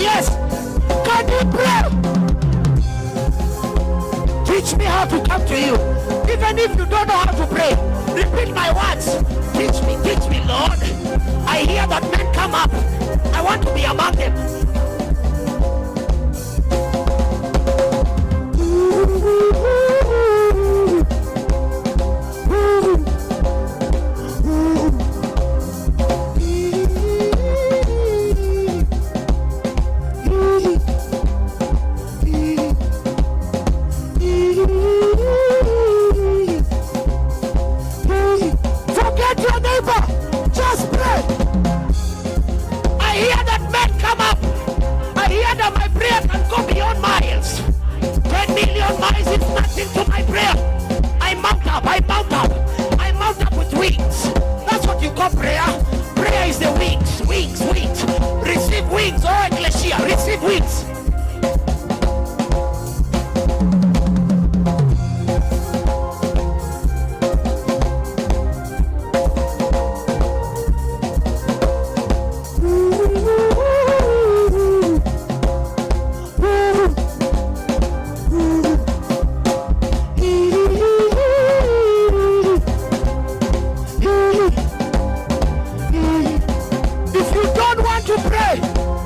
yes. Can you pray? Teach me how to come to you. Even if you don't know how to pray, repeat my words. Teach me, Lord. I hear that men come up. I want to be among them. Forget your neighbor. Just pray. I hear that men come up. I hear that my prayer can go beyond miles. 10 million miles is nothing to my prayer. I mount up with wings. That's what you call prayer. Prayer is the wings. Receive wings. Oh, Ecclesia, receive wings.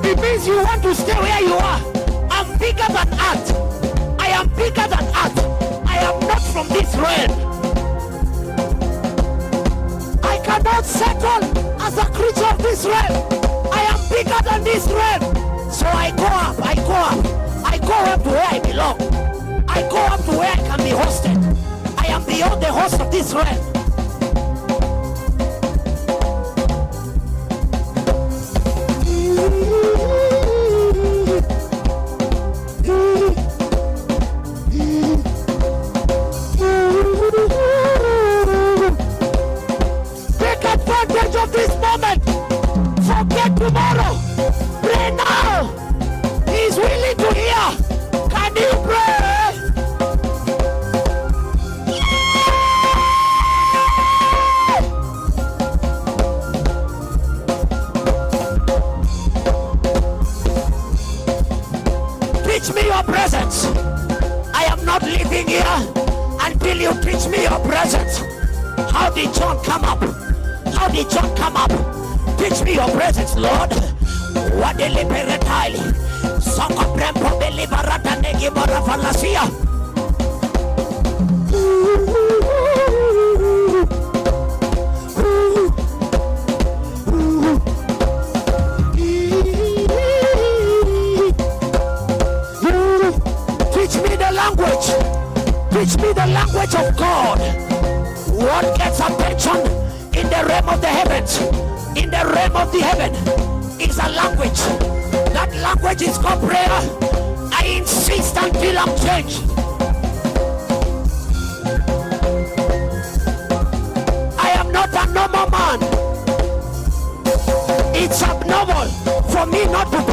It means you want to stay where you are. I'm bigger than earth. I am bigger than earth. I am not from this realm. I cannot settle as a creature of this realm. I am bigger than this realm. So I go up. I go up to where I belong. I go up to where I can be hosted. I am beyond the host of this realm. Of this moment, forget tomorrow. Pray now. He's willing to hear. Can you pray? Teach me your presence. I am not living here until you teach me your presence. How did John come up? How did John come up? Teach me your presence, Lord. What the liberatile? Soko prempo belibarata negi barafalasia. Teach me the language. Teach me the language of God. What gets attention in the realm of the heavens, in the realm of the heaven, is a language. That language is called prayer. I insist until I'm changed. I am not a normal man. It's abnormal for me not to